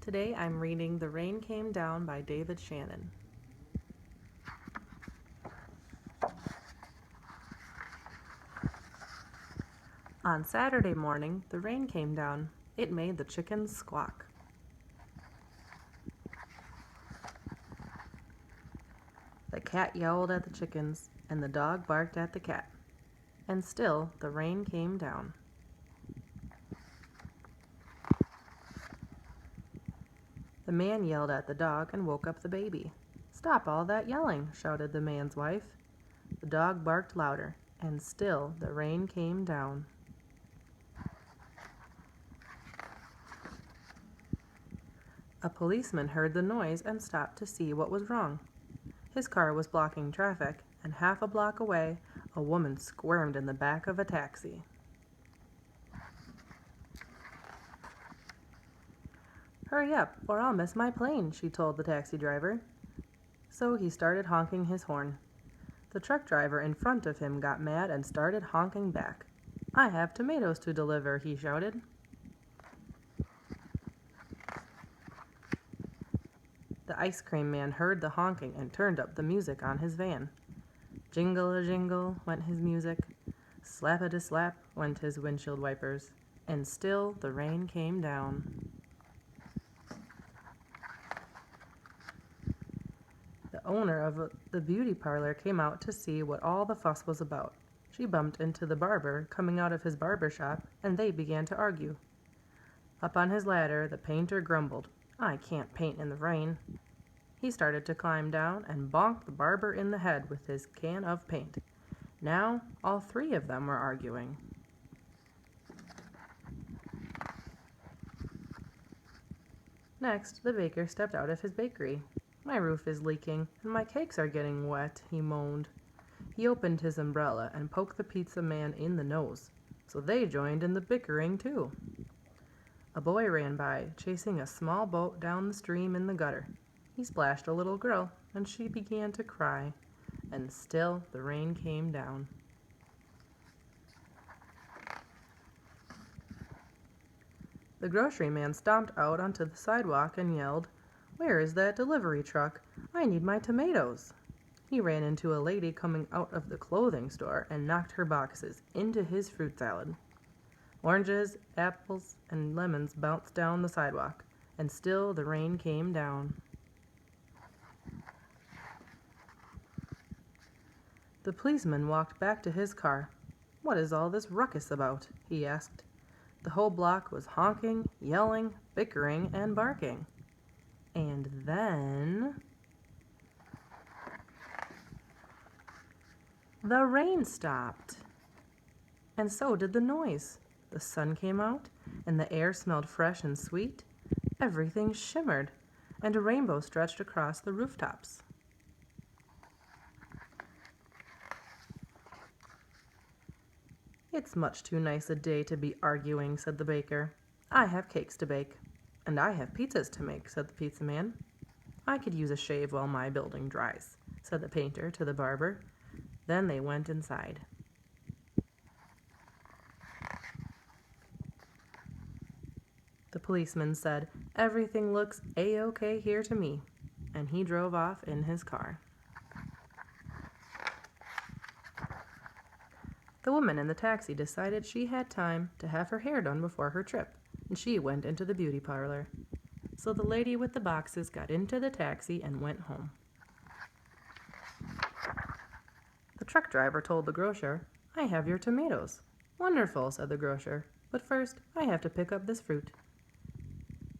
Today I'm reading The Rain Came Down by David Shannon. On Saturday morning, the rain came down. It made the chickens squawk. The cat yowled at the chickens, and the dog barked at the cat. And still the rain came down. The man yelled at the dog and woke up the baby. "Stop all that yelling," shouted the man's wife. The dog barked louder, and still the rain came down. A policeman heard the noise and stopped to see what was wrong. His car was blocking traffic, and half a block away, a woman squirmed in the back of a taxi. "Hurry up, or I'll miss my plane," she told the taxi driver. So he started honking his horn. The truck driver in front of him got mad and started honking back. "I have tomatoes to deliver," he shouted. The ice cream man heard the honking and turned up the music on his van. Jingle-a-jingle went his music, slap-a-da-slap went his windshield wipers, and still the rain came down. The owner of the beauty parlor came out to see what all the fuss was about. She bumped into the barber coming out of his barber shop, and they began to argue. Up on his ladder, the painter grumbled, "I can't paint in the rain." He started to climb down and bonked the barber in the head with his can of paint. Now all three of them were arguing. Next, the baker stepped out of his bakery. "My roof is leaking, and my cakes are getting wet," he moaned. He opened his umbrella and poked the pizza man in the nose, so they joined in the bickering too. A boy ran by, chasing a small boat down the stream in the gutter. He splashed a little girl, and she began to cry, and still the rain came down. The grocery man stomped out onto the sidewalk and yelled, "Where is that delivery truck? I need my tomatoes." He ran into a lady coming out of the clothing store and knocked her boxes into his fruit salad. Oranges, apples, and lemons bounced down the sidewalk, and still the rain came down. The policeman walked back to his car. "What is all this ruckus about?" he asked. The whole block was honking, yelling, bickering, and barking. And then the rain stopped. And so did the noise. The sun came out, and the air smelled fresh and sweet. Everything shimmered, and a rainbow stretched across the rooftops. "It's much too nice a day to be arguing," said the baker. "I have cakes to bake." "And I have pizzas to make," said the pizza man. "I could use a shave while my building dries," said the painter to the barber. Then they went inside. The policeman said, "Everything looks A-OK here to me," and he drove off in his car. The woman in the taxi decided she had time to have her hair done before her trip, and she went into the beauty parlor. So the lady with the boxes got into the taxi and went home. The truck driver told the grocer, "I have your tomatoes." "Wonderful," said the grocer, "but first I have to pick up this fruit."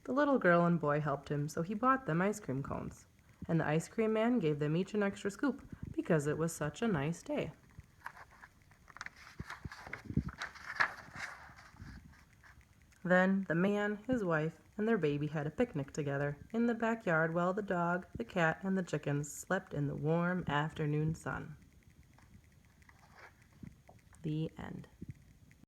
The little girl and boy helped him, so he bought them ice cream cones, and the ice cream man gave them each an extra scoop because it was such a nice day. Then the man, his wife, and their baby had a picnic together in the backyard while the dog, the cat, and the chickens slept in the warm afternoon sun. The end.